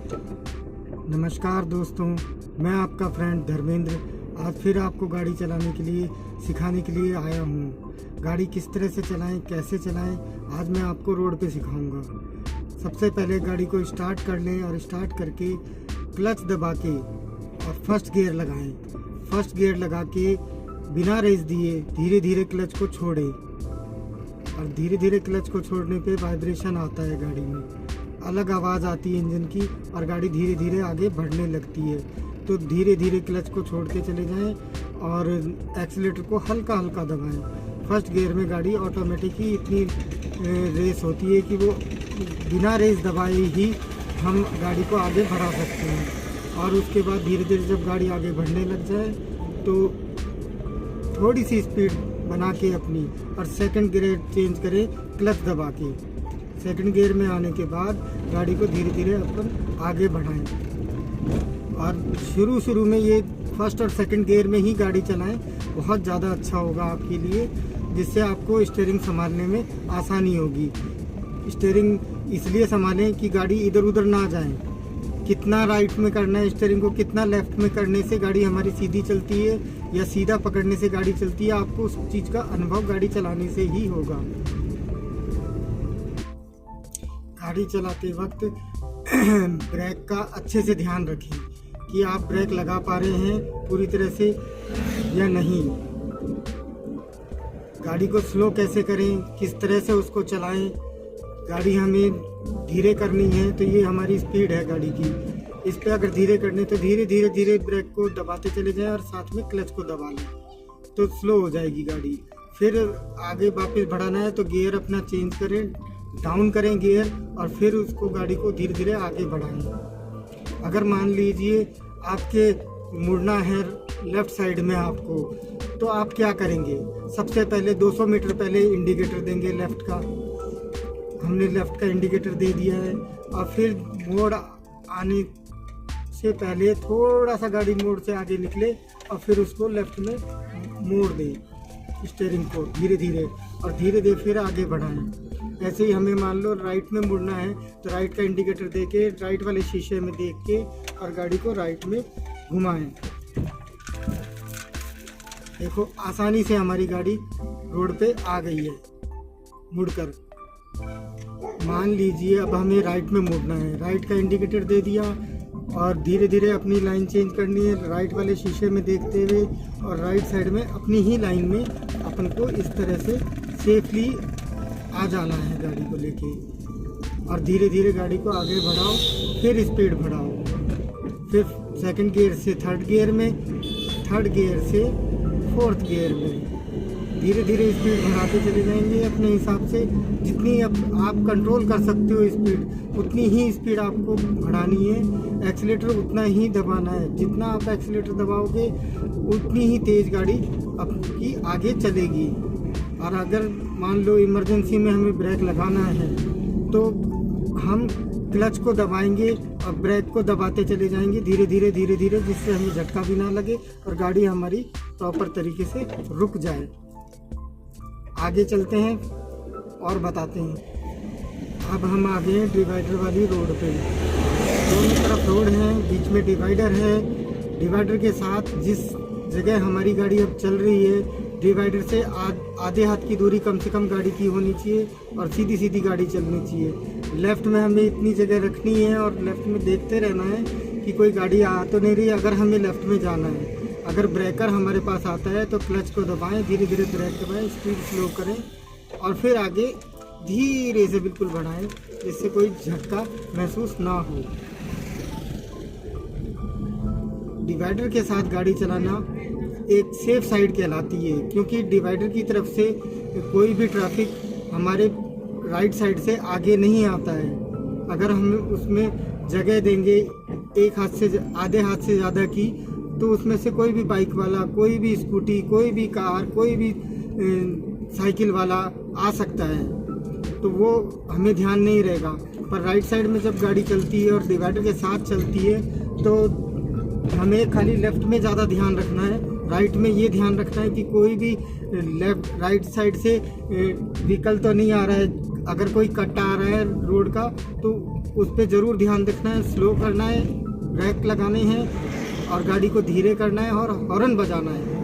नमस्कार दोस्तों, मैं आपका फ्रेंड धर्मेंद्र आज फिर आपको गाड़ी चलाने के लिए सिखाने के लिए आया हूँ। गाड़ी किस तरह से चलाएं, कैसे चलाएं, आज मैं आपको रोड पे सिखाऊंगा। सबसे पहले गाड़ी को स्टार्ट कर लें और स्टार्ट करके क्लच दबा के और फर्स्ट गियर लगाएं। फर्स्ट गियर लगा के बिना रेस दिए धीरे धीरे क्लच को छोड़ें और धीरे धीरे क्लच को छोड़ने पे वाइब्रेशन आता है, गाड़ी में अलग आवाज़ आती है इंजन की और गाड़ी धीरे धीरे आगे बढ़ने लगती है। तो धीरे धीरे क्लच को छोड़ के चले जाएं और एक्सीलेटर को हल्का हल्का दबाएं। फर्स्ट गियर में गाड़ी ऑटोमेटिक ही इतनी रेस होती है कि वो बिना रेस दबाए ही हम गाड़ी को आगे बढ़ा सकते हैं। और उसके बाद धीरे धीरे जब गाड़ी आगे बढ़ने लग जाए तो थोड़ी सी स्पीड बना के अपनी और सेकंड गियर चेंज करें क्लच दबा के। सेकंड गियर में आने के बाद गाड़ी को धीरे धीरे अपन आगे बढ़ाएं और शुरू में ये फर्स्ट और सेकंड गियर में ही गाड़ी चलाएं, बहुत ज़्यादा अच्छा होगा आपके लिए, जिससे आपको स्टीयरिंग संभालने में आसानी होगी। स्टीयरिंग इसलिए संभालें कि गाड़ी इधर उधर ना जाए। कितना राइट में करना है स्टीयरिंग को, कितना लेफ्ट में करने से गाड़ी हमारी सीधी चलती है या सीधा पकड़ने से गाड़ी चलती है, आपको उस चीज़ का अनुभव गाड़ी चलाने से ही होगा। गाड़ी चलाते वक्त ब्रेक का अच्छे से ध्यान रखें कि आप ब्रेक लगा पा रहे हैं पूरी तरह से या नहीं। गाड़ी को स्लो कैसे करें, किस तरह से उसको चलाएं। गाड़ी हमें धीरे करनी है तो ये हमारी स्पीड है गाड़ी की। इस पे अगर धीरे करने तो धीरे धीरे धीरे ब्रेक को दबाते चले जाएं और साथ में क्लच को दबा लें तो स्लो हो जाएगी गाड़ी। फिर आगे वापस बढ़ाना है तो गियर अपना चेंज करें, डाउन करें गियर और फिर उसको गाड़ी को धीरे धीरे आगे बढ़ाएं। अगर मान लीजिए आपके मुड़ना है लेफ़्ट साइड में आपको, तो आप क्या करेंगे? सबसे पहले 200 मीटर पहले इंडिकेटर देंगे लेफ़्ट का। हमने लेफ़्ट का इंडिकेटर दे दिया है और फिर मोड़ आने से पहले थोड़ा सा गाड़ी मोड़ से आगे निकले और फिर उसको लेफ़्ट में मोड़ दें स्टीयरिंग को धीरे धीरे और धीरे धीरे फिर आगे बढ़ाएं। ऐसे ही हमें मान लो राइट में मुड़ना है तो राइट का इंडिकेटर दे के राइट वाले शीशे में देख के और गाड़ी को राइट में घुमाएं। देखो आसानी से हमारी गाड़ी रोड पे आ गई है मुड़कर। मान लीजिए अब हमें राइट में मुड़ना है, राइट का इंडिकेटर दे दिया और धीरे धीरे अपनी लाइन चेंज करनी है राइट वाले शीशे में देखते हुए और राइट साइड में अपनी ही लाइन में अपन को इस तरह से सेफली आ जाना है गाड़ी को लेके। और धीरे धीरे गाड़ी को आगे बढ़ाओ, फिर स्पीड बढ़ाओ, फिर सेकंड गियर से थर्ड गियर में, थर्ड गियर से फोर्थ गियर में धीरे धीरे स्पीड बढ़ाते चले जाएंगे अपने हिसाब से। जितनी आप कंट्रोल कर सकते हो स्पीड, उतनी ही स्पीड आपको बढ़ानी है। एक्सीलेटर उतना ही दबाना है, जितना आप एक्सीलेटर दबाओगे उतनी ही तेज़ गाड़ी आपकी आगे चलेगी। और अगर मान लो इमरजेंसी में हमें ब्रेक लगाना है तो हम क्लच को दबाएंगे और ब्रेक को दबाते चले जाएंगे धीरे धीरे धीरे धीरे, जिससे हमें झटका भी ना लगे और गाड़ी हमारी प्रॉपर तरीके से रुक जाए। आगे चलते हैं और बताते हैं। अब हम आ गए डिवाइडर वाली रोड पे। दोनों तरफ रोड है, बीच में डिवाइडर है। डिवाइडर के साथ जिस जगह हमारी गाड़ी अब चल रही है, डिवाइडर से आधे हाथ की दूरी कम से कम गाड़ी की होनी चाहिए और सीधी सीधी गाड़ी चलनी चाहिए। लेफ़्ट में हमें इतनी जगह रखनी है और लेफ़्ट में देखते रहना है कि कोई गाड़ी आ तो नहीं रही अगर हमें लेफ़्ट में जाना है। अगर ब्रेकर हमारे पास आता है तो क्लच को दबाएं, धीरे धीरे ब्रेक दबाएं, स्पीड स्लो करें और फिर आगे धीरे से बिल्कुल बढ़ाएं, जिससे कोई झटका महसूस ना हो। डिवाइडर के साथ गाड़ी चलाना एक सेफ साइड कहलाती है, क्योंकि डिवाइडर की तरफ से कोई भी ट्रैफिक हमारे राइट साइड से आगे नहीं आता है। अगर हम उसमें जगह देंगे एक हाथ से आधे हाथ से ज़्यादा की, तो उसमें से कोई भी बाइक वाला, कोई भी स्कूटी, कोई भी कार, कोई भी साइकिल वाला आ सकता है, तो वो हमें ध्यान नहीं रहेगा। पर राइट साइड में जब गाड़ी चलती है और डिवाइडर के साथ चलती है तो हमें खाली लेफ़्ट में ज़्यादा ध्यान रखना है, राइट में ये ध्यान रखना है कि कोई भी लेफ्ट राइट साइड से व्हीकल तो नहीं आ रहा है अगर कोई कट आ रहा है रोड का तो उस पर ज़रूर ध्यान रखना है, स्लो करना है, ब्रेक लगाने हैं और गाड़ी को धीरे करना है और हॉर्न बजाना है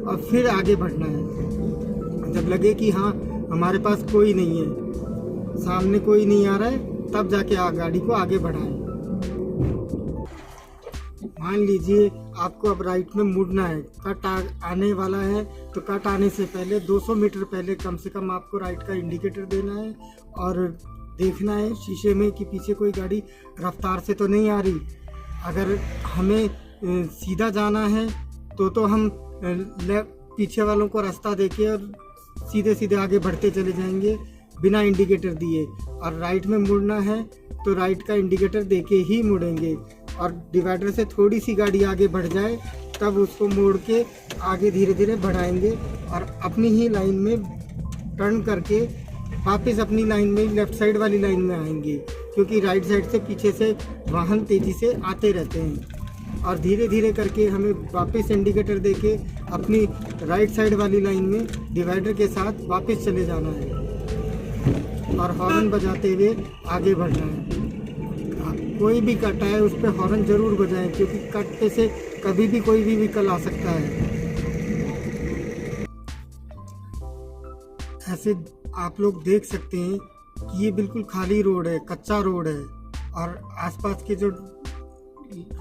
और फिर आगे बढ़ना है। जब लगे कि हाँ हमारे पास कोई नहीं है, सामने कोई नहीं आ रहा है, तब जाके गाड़ी को आगे बढ़ाएं। मान लीजिए आपको अब राइट में मुड़ना है, कट आने वाला है, तो कट आने से पहले 200 मीटर पहले कम से कम आपको राइट का इंडिकेटर देना है और देखना है शीशे में कि पीछे कोई गाड़ी रफ्तार से तो नहीं आ रही। अगर हमें सीधा जाना है तो हम पीछे वालों को रास्ता देके और सीधे सीधे आगे बढ़ते चले जाएंगे बिना इंडिकेटर दिए, और राइट में मुड़ना है तो राइट का इंडिकेटर देके ही मुड़ेंगे और डिवाइडर से थोड़ी सी गाड़ी आगे बढ़ जाए तब उसको मोड़ के आगे धीरे धीरे बढ़ाएंगे और अपनी ही लाइन में टर्न करके वापस अपनी लाइन में लेफ़्ट साइड वाली लाइन में आएंगे, क्योंकि राइट साइड से पीछे से वाहन तेज़ी से आते रहते हैं। और धीरे धीरे करके हमें वापस इंडिकेटर देके अपनी राइट साइड वाली लाइन में डिवाइडर के साथ वापस चले जाना है और हॉर्न बजाते हुए आगे बढ़ना है। कोई भी कट आए उस पर हॉर्न ज़रूर बजाएं, क्योंकि कट पे से कभी भी कोई भी व्हीकल आ सकता है। ऐसे आप लोग देख सकते हैं कि ये बिल्कुल खाली रोड है, कच्चा रोड है और आसपास के जो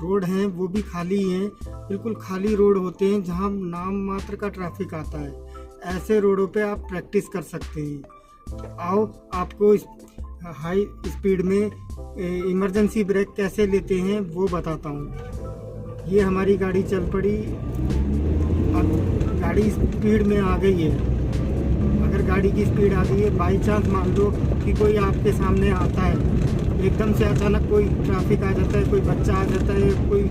रोड हैं वो भी खाली हैं, बिल्कुल खाली रोड होते हैं जहां नाम मात्र का ट्रैफिक आता है। ऐसे रोडों पे आप प्रैक्टिस कर सकते हैं। तो आओ आपको इस हाई स्पीड में इमरजेंसी ब्रेक कैसे लेते हैं वो बताता हूँ। ये हमारी गाड़ी चल पड़ी, अब गाड़ी स्पीड में आ गई है। अगर गाड़ी की स्पीड आ गई है, बाई चांस मान लो कि कोई आपके सामने आता है, एकदम से अचानक कोई ट्रैफिक आ जाता है, कोई बच्चा आ जाता है, कोई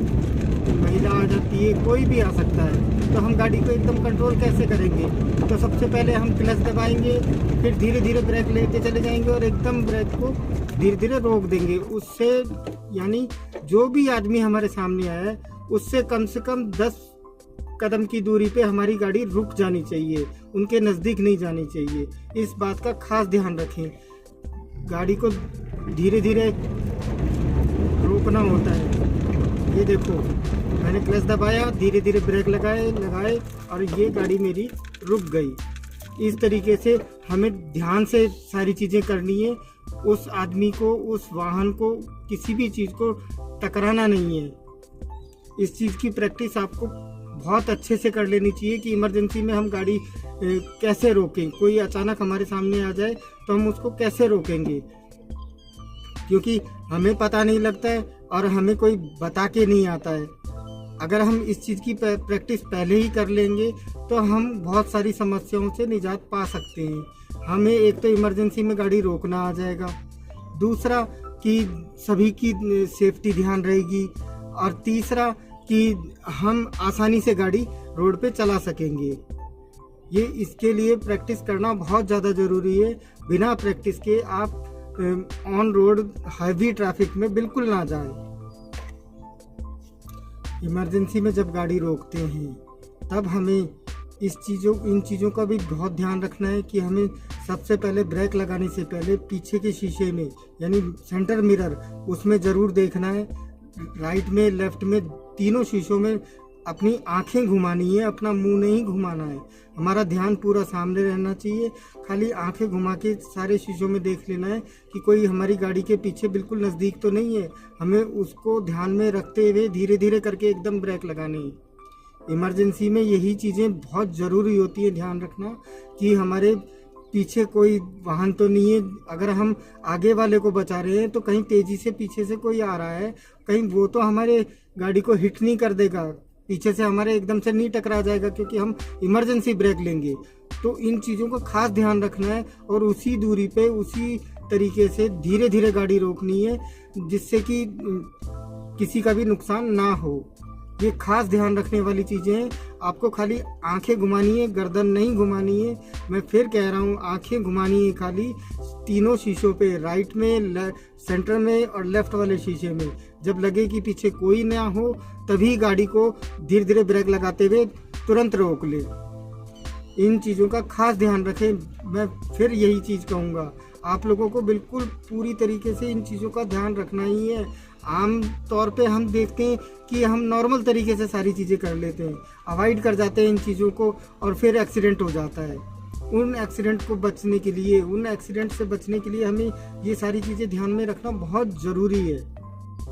महिला आ जाती है, कोई भी आ सकता है, तो हम गाड़ी को एकदम कंट्रोल कैसे करेंगे? तो सबसे पहले हम क्लच दबाएंगे, फिर धीरे धीरे ब्रेक लेते चले जाएंगे और एकदम ब्रेक को धीरे धीरे रोक देंगे। उससे यानी जो भी आदमी हमारे सामने आया है उससे कम से कम 10 कदम की दूरी पे हमारी गाड़ी रुक जानी चाहिए, उनके नज़दीक नहीं जानी चाहिए। इस बात का खास ध्यान रखें। गाड़ी को धीरे धीरे रोकना होता है। ये देखो मैंने क्लच दबाया, धीरे धीरे ब्रेक लगाए और ये गाड़ी मेरी रुक गई। इस तरीके से हमें ध्यान से सारी चीज़ें करनी है। उस आदमी को, उस वाहन को, किसी भी चीज़ को टकराना नहीं है। इस चीज़ की प्रैक्टिस आपको बहुत अच्छे से कर लेनी चाहिए कि इमरजेंसी में हम गाड़ी कैसे रोकें। कोई अचानक हमारे सामने आ जाए तो हम उसको कैसे रोकेंगे, क्योंकि हमें पता नहीं लगता है और हमें कोई बता के नहीं आता है। अगर हम इस चीज़ की प्रैक्टिस पहले ही कर लेंगे तो हम बहुत सारी समस्याओं से निजात पा सकते हैं। हमें एक तो इमरजेंसी में गाड़ी रोकना आ जाएगा, दूसरा कि सभी की सेफ्टी ध्यान रहेगी, और तीसरा कि हम आसानी से गाड़ी रोड पे चला सकेंगे। ये इसके लिए प्रैक्टिस करना बहुत ज़्यादा ज़रूरी है। बिना प्रैक्टिस के आप ऑन रोड हैवी ट्रैफिक में बिल्कुल ना जाएं। इमरजेंसी में जब गाड़ी रोकते हैं तब हमें इन चीज़ों का भी बहुत ध्यान रखना है कि हमें सबसे पहले ब्रेक लगाने से पहले पीछे के शीशे में यानी सेंटर मिरर उसमें ज़रूर देखना है। राइट में, लेफ्ट में, तीनों शीशों में अपनी आंखें घुमानी है, अपना मुंह नहीं घुमाना है। हमारा ध्यान पूरा सामने रहना चाहिए। खाली आंखें घुमा के सारे शीशों में देख लेना है कि कोई हमारी गाड़ी के पीछे बिल्कुल नज़दीक तो नहीं है। हमें उसको ध्यान में रखते हुए धीरे धीरे करके एकदम ब्रेक लगानी है। इमरजेंसी में यही चीज़ें बहुत ज़रूरी होती है, ध्यान रखना कि हमारे पीछे कोई वाहन तो नहीं है। अगर हम आगे वाले को बचा रहे हैं तो कहीं तेज़ी से पीछे से कोई आ रहा है, कहीं वो तो हमारे गाड़ी को हिट नहीं कर देगा, पीछे से हमारे एकदम से नहीं टकरा जाएगा क्योंकि हम इमरजेंसी ब्रेक लेंगे। तो इन चीज़ों का खास ध्यान रखना है और उसी दूरी पे उसी तरीके से धीरे धीरे गाड़ी रोकनी है, जिससे कि किसी का भी नुकसान ना हो। ये खास ध्यान रखने वाली चीज़ें हैं। आपको खाली आंखें घुमानी है, गर्दन नहीं घुमानी है। मैं फिर कह रहा हूँ, आंखें घुमानी है खाली तीनों शीशों पे, राइट में, सेंटर में और लेफ्ट वाले शीशे में। जब लगे कि पीछे कोई ना हो तभी गाड़ी को धीरे धीरे ब्रेक लगाते हुए तुरंत रोक ले। इन चीज़ों का खास ध्यान रखें। मैं फिर यही चीज़ कहूँगा, आप लोगों को बिल्कुल पूरी तरीके से इन चीज़ों का ध्यान रखना ही है। आम तौर पे हम देखते हैं कि हम नॉर्मल तरीके से सारी चीज़ें कर लेते हैं, अवॉइड कर जाते हैं इन चीज़ों को, और फिर एक्सीडेंट हो जाता है। उन एक्सीडेंट को बचने के लिए, उन एक्सीडेंट से बचने के लिए हमें ये सारी चीज़ें ध्यान में रखना बहुत ज़रूरी है।